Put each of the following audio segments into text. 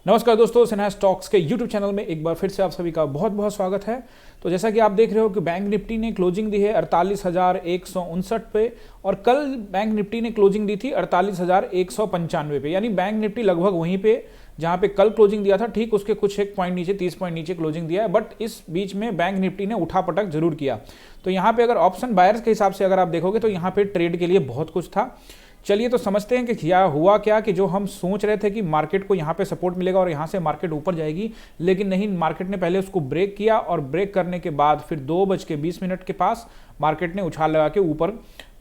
नमस्कार दोस्तों, सिन्हा स्टॉक्स के यूट्यूब चैनल में एक बार फिर से आप सभी का बहुत बहुत स्वागत है। तो जैसा कि आप देख रहे हो कि बैंक निफ्टी ने क्लोजिंग दी है 48,159 पे और कल बैंक निफ्टी ने क्लोजिंग दी थी 48,195 पे, यानी बैंक निफ्टी लगभग वहीं पे जहां पे कल क्लोजिंग दिया था, ठीक उसके कुछ एक पॉइंट नीचे 30 पॉइंट नीचे क्लोजिंग दिया है। बट इस बीच में बैंक निफ्टी ने उठापटक जरूर किया। तो यहाँ पे अगर ऑप्शन बायर्स के हिसाब से अगर आप देखोगे तो यहाँ पे ट्रेड के लिए बहुत कुछ था। चलिए तो समझते हैं कि क्या हुआ क्या, कि जो हम सोच रहे थे कि मार्केट को यहाँ पे सपोर्ट मिलेगा और यहाँ से मार्केट ऊपर जाएगी, लेकिन नहीं, मार्केट ने पहले उसको ब्रेक किया और ब्रेक करने के बाद फिर 2:20 के पास मार्केट ने उछाल लगा के ऊपर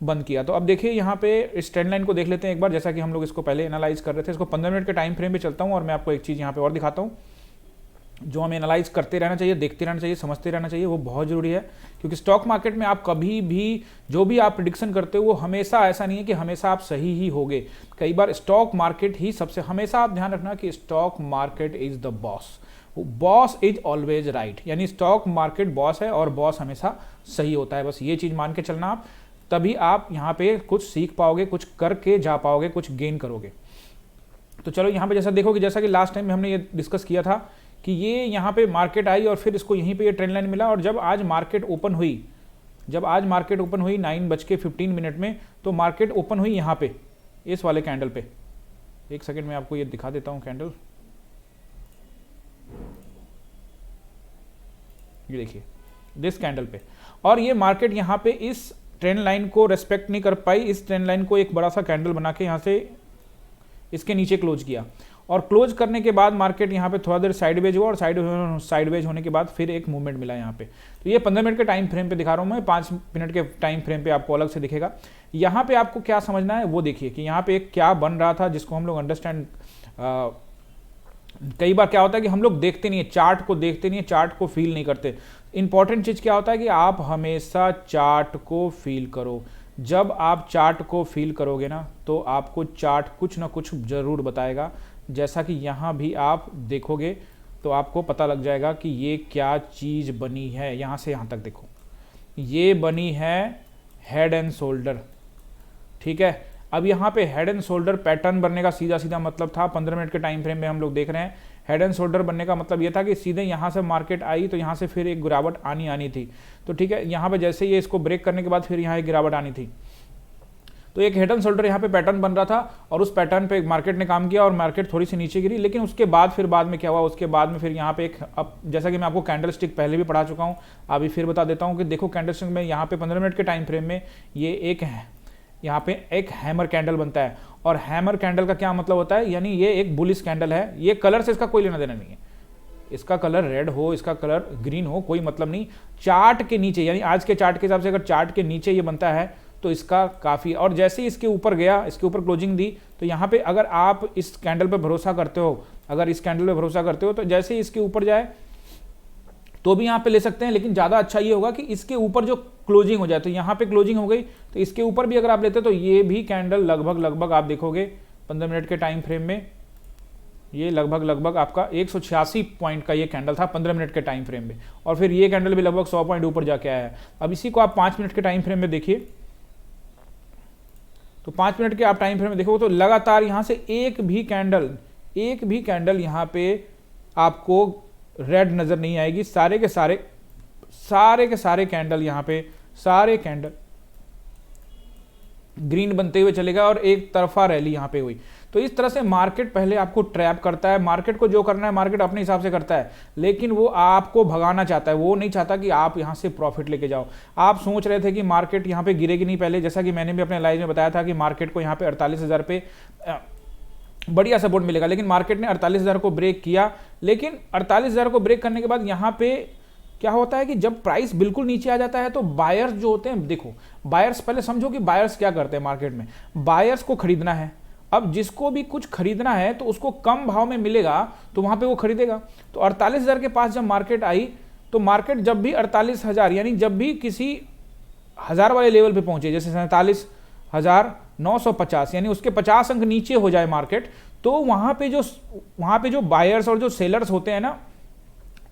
बंद किया। तो अब देखिए यहाँ पे इस ट्रेंड लाइन को देख लेते हैं एक बार, जैसा कि हम लोग इसको पहले एनालाइज कर रहे थे। इसको 15 मिनट के टाइम फ्रेम पे चलता हूँ और मैं आपको एक चीज़ यहाँ पे और दिखाता हूँ जो हमें एनालाइज करते रहना चाहिए, देखते रहना चाहिए, समझते रहना चाहिए, वो बहुत जरूरी है। क्योंकि स्टॉक मार्केट में आप कभी भी जो भी आप प्रिडिक्शन करते हो वो हमेशा ऐसा नहीं है कि हमेशा आप सही ही होगे। कई बार स्टॉक मार्केट ही सबसे, हमेशा आप ध्यान रखना कि stock market is the boss, boss is always right, यानी स्टॉक मार्केट बॉस है और बॉस हमेशा सही होता है। बस ये चीज मान के चलना आप, तभी आप यहाँ पे कुछ सीख पाओगे, कुछ करके जा पाओगे, कुछ गेन करोगे। तो चलो यहाँ पे जैसा देखो कि जैसा कि लास्ट टाइम में हमने ये डिस्कस किया था कि ये यहाँ पे मार्केट आई और फिर इसको यहीं पे ये ट्रेंड लाइन मिला, और जब आज मार्केट ओपन हुई 9:15 में, तो मार्केट ओपन हुई यहाँ पे इस वाले कैंडल पे। एक सेकंड में आपको ये दिखा देता हूँ कैंडल, ये देखिए दिस कैंडल पे। और ये मार्केट यहाँ पे इस ट्रेंड लाइन को रेस्पेक्ट नहीं कर पाई, इस ट्रेंड लाइन को एक बड़ा सा कैंडल बना के यहाँ से इसके नीचे क्लोज किया, और क्लोज करने के बाद मार्केट यहाँ पे थोड़ा देर साइडवेज हुआ, और साइडवेज होने के बाद फिर एक मूवमेंट मिला यहाँ पे। तो ये 15 मिनट के टाइम फ्रेम पे दिखा रहा हूँ मैं, 5 मिनट के टाइम फ्रेम पे आपको अलग से दिखेगा। यहाँ पे आपको क्या समझना है वो देखिए कि यहाँ पे एक क्या बन रहा था, जिसको हम लोग अंडरस्टैंड, कई बार क्या होता है कि हम लोग देखते नहीं है, चार्ट को देखते नहीं है, चार्ट को फील नहीं करते। इंपॉर्टेंट चीज़ क्या होता है कि आप हमेशा चार्ट को फील करो। जब आप चार्ट को फील करोगे ना, तो आपको चार्ट कुछ ना कुछ जरूर बताएगा। जैसा कि यहाँ भी आप देखोगे तो आपको पता लग जाएगा कि ये क्या चीज़ बनी है। यहाँ से यहाँ तक देखो, ये बनी है हेड एंड शोल्डर, ठीक है। अब यहाँ पे हेड एंड शोल्डर पैटर्न बनने का सीधा सीधा मतलब था, 15 मिनट के टाइम फ्रेम में हम लोग देख रहे हैं, हेड एंड शोल्डर बनने का मतलब ये था कि सीधे यहाँ से मार्केट आई तो यहाँ से फिर एक गिरावट आनी थी। तो ठीक है, यहाँ पे जैसे ये इसको ब्रेक करने के बाद फिर यहाँ एक गिरावट आनी थी, तो एक हेड एंड शोल्डर यहाँ पे पैटर्न बन रहा था, और उस पैटर्न पे मार्केट ने काम किया और मार्केट थोड़ी सी नीचे गिरी। लेकिन उसके बाद फिर बाद में क्या हुआ, उसके बाद में फिर यहाँ पे एक, अब जैसा कि मैं आपको कैंडल स्टिक पहले भी पढ़ा चुका हूँ, अभी फिर बता देता हूँ कि देखो कैंडल स्टिक में यहाँ पे 15 मिनट के टाइम फ्रेम में ये एक है, यहाँ पे एक हैमर कैंडल बनता है। और हैमर कैंडल का क्या मतलब होता है, यानी ये एक बुलिश कैंडल है। ये कलर से इसका कोई लेना देना नहीं है, इसका कलर रेड हो, इसका कलर ग्रीन हो, कोई मतलब नहीं। चार्ट के नीचे, यानी आज के चार्ट के हिसाब से अगर चार्ट के नीचे ये बनता है तो इसका काफ़ी, और जैसे ही इसके ऊपर गया, इसके ऊपर क्लोजिंग दी, तो यहाँ पे अगर आप इस कैंडल पे भरोसा करते हो, अगर इस कैंडल पे भरोसा करते हो, तो जैसे ही इसके ऊपर जाए तो भी यहाँ पे ले सकते हैं। लेकिन ज़्यादा अच्छा ये होगा कि इसके ऊपर जो क्लोजिंग हो जाए, तो यहाँ पे क्लोजिंग हो गई तो इसके ऊपर भी अगर आप लेते हो, तो ये भी कैंडल लगभग आप देखोगे 15 मिनट के टाइम फ्रेम में, ये लगभग आपका 186 पॉइंट का ये कैंडल था 15 मिनट के टाइम फ्रेम में, और फिर ये कैंडल भी लगभग 100 पॉइंट ऊपर जाके आया है। अब इसी को आप 5 मिनट के टाइम फ्रेम में देखिए, तो 5 मिनट के आप टाइम फ्रेम में देखोगे तो लगातार यहाँ से एक भी कैंडल यहाँ पे आपको रेड नजर नहीं आएगी। सारे के सारे कैंडल यहाँ पे, सारे कैंडल ग्रीन बनते हुए चलेगा और एक तरफा रैली यहाँ पे हुई। तो इस तरह से मार्केट पहले आपको ट्रैप करता है। मार्केट को जो करना है मार्केट अपने हिसाब से करता है, लेकिन वो आपको भगाना चाहता है, वो नहीं चाहता कि आप यहाँ से प्रॉफिट लेके जाओ। आप सोच रहे थे कि मार्केट यहाँ पे गिरेगी नहीं पहले, जैसा कि मैंने भी अपने लाइव में बताया था कि मार्केट को यहाँ पे 48,000 पे बढ़िया सपोर्ट मिलेगा, लेकिन मार्केट ने 48,000 को ब्रेक किया। लेकिन 48,000 को ब्रेक करने के बाद यहाँ पे क्या होता है कि जब प्राइस बिल्कुल नीचे आ जाता है तो बायर्स जो होते हैं, देखो बायर्स, पहले समझो कि बायर्स क्या करते हैं मार्केट में। बायर्स को खरीदना है, अब जिसको भी कुछ खरीदना है तो उसको कम भाव में मिलेगा तो वहां पे वो खरीदेगा। तो 48,000 के पास जब मार्केट आई, तो मार्केट जब भी 48,000, यानी जब भी किसी हजार वाले लेवल पे पहुंचे, जैसे 47,950, यानी उसके 50 अंक नीचे हो जाए मार्केट, तो वहां पे जो बायर्स और जो सेलर्स होते हैं ना,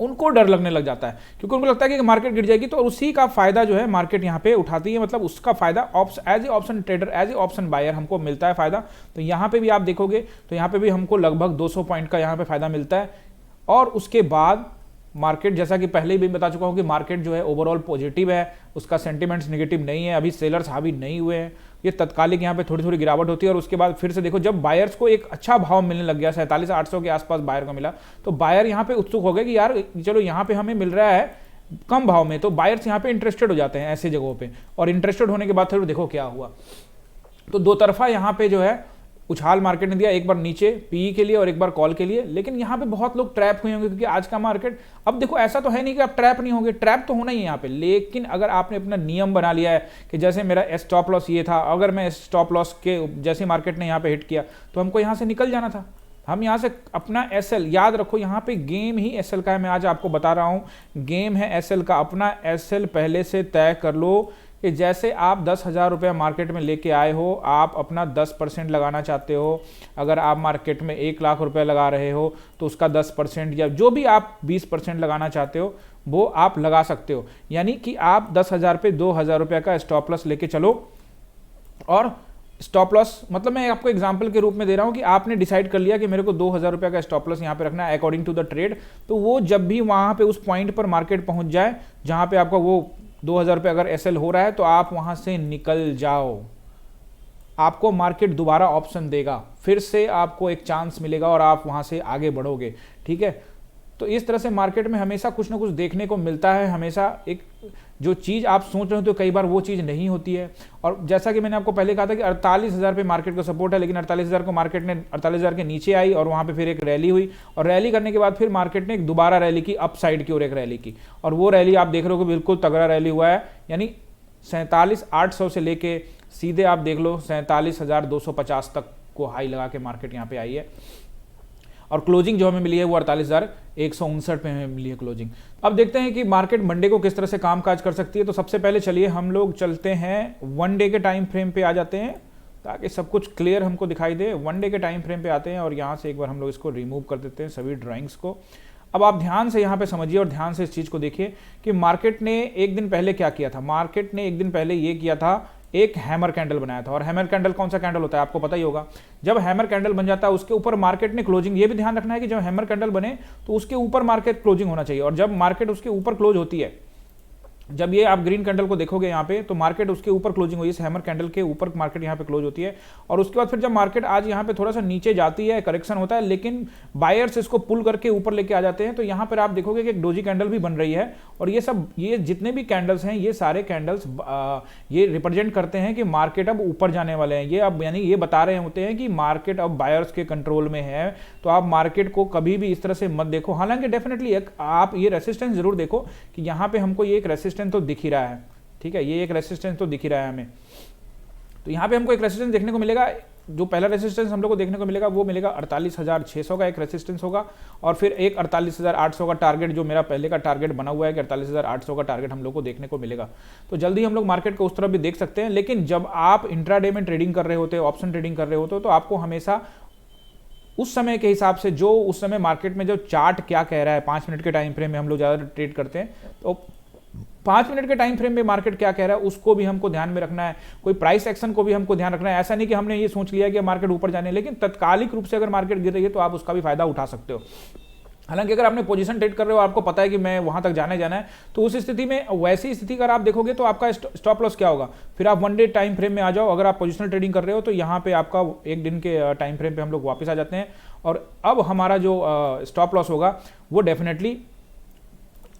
उनको डर लगने लग जाता है, क्योंकि उनको लगता है कि मार्केट गिर जाएगी, तो उसी का फायदा जो है मार्केट यहाँ पे उठाती है, मतलब उसका फायदा as a option trader, as a option buyer हमको मिलता है फायदा। तो यहाँ पे भी आप देखोगे तो यहाँ पे भी हमको लगभग 200 पॉइंट का यहाँ पे फायदा मिलता है। और उसके बाद मार्केट, जैसा कि पहले भी बता चुका हूँ कि मार्केट जो है ओवरऑल पॉजिटिव है, उसका सेंटिमेंट्स नेगेटिव नहीं है, अभी सेलर्स हावी नहीं हुए हैं, ये तत्कालिक यहाँ पे थोड़ी थोड़ी गिरावट होती है। और उसके बाद फिर से देखो, जब बायर्स को एक अच्छा भाव मिलने लग गया, 47,800 के आसपास बायर को मिला, तो बायर यहाँ पे उत्सुक हो गए कि यार चलो यहाँ पे हमें मिल रहा है कम भाव में, तो बायर्स यहाँ पे इंटरेस्टेड हो जाते हैं ऐसे जगहों पे। और इंटरेस्टेड होने के बाद फिर देखो क्या हुआ, तो दो तरफा यहाँ पे जो है उछाल मार्केट ने दिया, एक बार नीचे पीई के लिए और एक बार कॉल के लिए। लेकिन यहाँ पे बहुत लोग ट्रैप हुए होंगे, क्योंकि आज का मार्केट, अब देखो ऐसा तो है नहीं कि आप ट्रैप नहीं होंगे, ट्रैप तो होना ही है यहाँ पे। लेकिन अगर आपने अपना नियम बना लिया है कि जैसे मेरा स्टॉप लॉस ये था, अगर मैं स्टॉप लॉस के जैसे मार्केट ने यहाँ पे हिट किया तो हमको यहाँ से निकल जाना था, हम यहाँ से अपना एसएल, याद रखो यहाँ पे गेम ही एसएल का है, मैं आज आपको बता रहा हूँ गेम है एसएल का। अपना एसएल पहले से तय कर लो कि जैसे आप 10,000 रुपया मार्केट में लेके आए हो, आप अपना 10% लगाना चाहते हो। अगर आप मार्केट में 1 लाख रुपया लगा रहे हो तो उसका 10% या जो भी आप 20% लगाना चाहते हो वो आप लगा सकते हो। यानी कि आप 10,000 पे 2,000 रुपया का स्टॉप लॉस लेके चलो। और स्टॉप लॉस मतलब मैं आपको एग्जांपल के रूप में दे रहा हूं कि आपने डिसाइड कर लिया कि मेरे को 2,000 रुपया का स्टॉप लॉस यहाँ पे रखना है अकॉर्डिंग टू द ट्रेड, तो वो जब भी वहां पे उस पॉइंट पर मार्केट पहुंच जाए जहां पे आपका वो 2,000 रुपये अगर एसएल हो रहा है, तो आप वहां से निकल जाओ। आपको मार्केट दोबारा ऑप्शन देगा, फिर से आपको एक चांस मिलेगा और आप वहां से आगे बढ़ोगे। ठीक है, तो इस तरह से मार्केट में हमेशा कुछ ना कुछ देखने को मिलता है। हमेशा एक जो चीज़ आप सोच रहे हो तो कई बार वो चीज़ नहीं होती है। और जैसा कि मैंने आपको पहले कहा था कि 48,000 पे मार्केट का सपोर्ट है, लेकिन 48,000 को मार्केट ने 48,000 के नीचे आई और वहाँ पे फिर एक रैली हुई, और रैली करने के बाद फिर मार्केट ने एक दोबारा रैली की, अप साइड की ओर एक रैली की, और वो रैली आप देख रहे हो कि बिल्कुल तगड़ा रैली हुआ है। यानी 47,800 से लेके सीधे आप देख लो 47,250 तक को हाई लगा के मार्केट यहाँ पे आई है। और क्लोजिंग जो हमें मिली है वो 48,159 पे हमें मिली है क्लोजिंग। अब देखते हैं कि मार्केट मंडे को किस तरह से कामकाज कर सकती है। तो सबसे पहले चलिए हम लोग चलते हैं 1 डे के टाइम फ्रेम पे आ जाते हैं, ताकि सब कुछ क्लियर हमको दिखाई दे। 1 डे के टाइम फ्रेम पे आते हैं और यहाँ से एक बार हम लोग इसको रिमूव कर देते हैं सभी ड्राइंग्स को। अब आप ध्यान से यहाँ पे समझिए और ध्यान से इस चीज़ को देखिए कि मार्केट ने एक दिन पहले क्या किया था। मार्केट ने एक दिन पहले ये किया था, एक हैमर कैंडल बनाया था। और हैमर कैंडल कौन सा कैंडल होता है आपको पता ही होगा। जब हैमर कैंडल बन जाता है उसके ऊपर मार्केट ने क्लोजिंग, ये भी ध्यान रखना है कि जब हैमर कैंडल बने तो उसके ऊपर मार्केट क्लोजिंग होना चाहिए। और जब मार्केट उसके ऊपर क्लोज होती है, जब ये आप ग्रीन कैंडल को देखोगे यहाँ पे, तो मार्केट उसके ऊपर क्लोजिंग हुई, इस हैमर कैंडल के ऊपर मार्केट यहाँ पे क्लोज होती है। और उसके बाद फिर जब मार्केट आज यहाँ पे थोड़ा सा नीचे जाती है, करेक्शन होता है, लेकिन बायर्स इसको पुल करके ऊपर लेके आ जाते हैं। तो यहाँ पर आप देखोगे कि एक डोजी कैंडल भी बन रही है। और ये जितने भी कैंडल्स हैं, ये सारे कैंडल्स ये रिप्रेजेंट करते हैं कि मार्केट अब ऊपर जाने वाले हैं। ये अब यानी ये बता रहे होते हैं कि मार्केट अब बायर्स के कंट्रोल में है। तो आप मार्केट को कभी भी इस तरह से मत देखो। हालांकि डेफिनेटली आप ये रेसिस्टेंस जरूर देखो कि यहाँ पे हमको ये एक रेसिस्टेंस तो दिख ही रहा है। ठीक है, ये एक रेसिस्टेंस तो दिख ही रहा है हमें। तो यहाँ पे हमको एक रेसिस्टेंस देखने को मिलेगा। जो पहला रेसिस्टेंस हम लोग को देखने को मिलेगा वो मिलेगा 48,600 का एक रेसिस्टेंस होगा। और फिर एक 48,800 का टारगेट, जो मेरा पहले का टारगेट बना हुआ है कि 48,800 का टारगेट हम लोग को देखने को मिलेगा। तो जल्दी हम लोग मार्केट को उस तरफ भी देख सकते हैं। लेकिन जब आप इंट्राडे में ट्रेडिंग कर रहे होते हो, ऑप्शन ट्रेडिंग कर रहे होते हो, तो आपको हमेशा उस समय के हिसाब से, जो उस समय मार्केट में जो चार्ट क्या कह रहा है, 5 मिनट के टाइम फ्रेम में हम लोग ज़्यादा ट्रेड करते हैं, तो 5 मिनट के टाइम फ्रेम में मार्केट क्या कह रहा है उसको भी हमको ध्यान में रखना है। कोई प्राइस एक्शन को भी हमको ध्यान रखना है। ऐसा नहीं कि हमने ये सोच लिया कि मार्केट ऊपर जाने, लेकिन तत्कालिक रूप से अगर मार्केट गिर रही है तो आप उसका भी फायदा उठा सकते हो। हालांकि अगर आपने पोजीशन ट्रेड कर रहे हो, आपको पता है कि मैं वहां तक जाना है, तो उस स्थिति में, वैसी स्थिति अगर आप देखोगे तो आपका स्टॉप लॉस क्या होगा, फिर आप 1 डे टाइम फ्रेम में आ जाओ। अगर आप पोजिशनल ट्रेडिंग कर रहे हो तो यहाँ पे आपका 1 दिन के टाइम फ्रेम पे हम लोग वापस आ जाते हैं। और अब हमारा जो स्टॉप लॉस होगा वो डेफिनेटली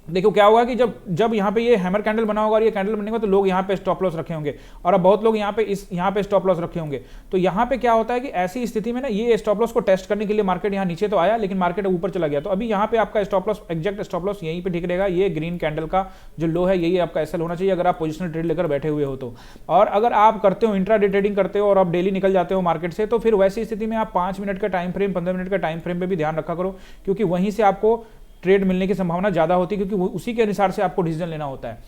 देखो क्या होगा कि जब यहाँ पे ये हैमर कैंडल बना होगा और ये कैंडल बनेगा, तो लोग यहाँ पे स्टॉप लॉस रखे होंगे। और अब बहुत लोग यहाँ पे स्टॉप लॉस रखे होंगे। तो यहाँ पे क्या होता है कि ऐसी स्थिति में ना, ये स्टॉप लॉस को टेस्ट करने के लिए मार्केट यहाँ नीचे तो आया, लेकिन मार्केट ऊपर चला गया। तो अभी यहाँ पे आपका stop loss, exact stop loss यहीं पे ठीक रहेगा। ये ग्रीन कैंडल का जो लो है, यही आपका एसएल होना चाहिए अगर आप पोजिशनल ट्रेड लेकर बैठे हुए हो तो। और अगर आप करते हो इंट्राडे ट्रेडिंग करते हो और आप डेली निकल जाते हो मार्केट से, तो फिर वैसी स्थिति में आप 5 मिनट का टाइम फ्रेम, 15 मिनट का टाइम फ्रेम पे भी ध्यान रखा करो, क्योंकि वहीं से आपको ट्रेड मिलने की संभावना ज़्यादा होती है, क्योंकि उसी के अनुसार से आपको डिसीजन लेना होता है।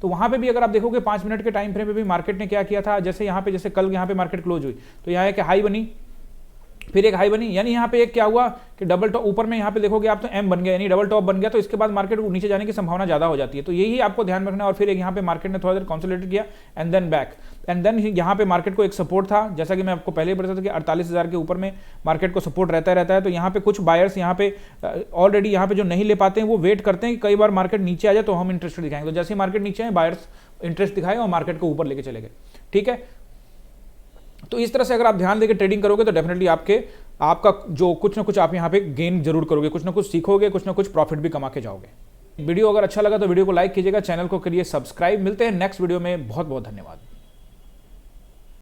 तो वहाँ पे भी अगर आप देखोगे 5 मिनट के टाइम फ्रेम पे भी मार्केट ने क्या किया था, जैसे यहाँ पे, जैसे कल यहाँ पे मार्केट क्लोज हुई तो यहाँ एक हाई बनी, फिर एक हाई बनी, यानी यहाँ पे एक क्या हुआ कि डबल टॉप ऊपर में यहाँ पे देखोगे आप तो एम बन गया, यानी डबल टॉप बन गया, तो इसके बाद मार्केट को नीचे जाने की संभावना ज़्यादा हो जाती है। तो यही आपको ध्यान रखना है। और फिर एक यहाँ पे मार्केट ने थोड़ा देर कंसोलिडेट किया and then back, and then यहाँ पे मार्केट को एक सपोर्ट था, जैसा कि मैं आपको पहले ही बताया था कि 48,000 के ऊपर में मार्केट को सपोर्ट रहता है। तो यहाँ पे कुछ बायर्स यहाँ पे ऑलरेडी यहाँ पे जो नहीं ले पाते हैं वो वेट करते हैं कि कई बार मार्केट नीचे आ जाए तो हम इंटरेस्ट दिखाएंगे। तो जैसे ही मार्केट नीचे आए बायर्स इंटरेस्ट दिखाए और मार्केट को ऊपर लेके चले गए। ठीक है, तो इस तरह से अगर आप ध्यान देकर ट्रेडिंग करोगे तो डेफिनेटली आपका जो कुछ ना कुछ आप यहाँ पे गेन जरूर करोगे, कुछ ना कुछ सीखोगे, कुछ ना कुछ प्रॉफिट भी कमा के जाओगे। वीडियो अगर अच्छा लगा तो वीडियो को लाइक कीजिएगा, चैनल को करिए सब्सक्राइब। मिलते हैं नेक्स्ट वीडियो में, बहुत बहुत धन्यवाद।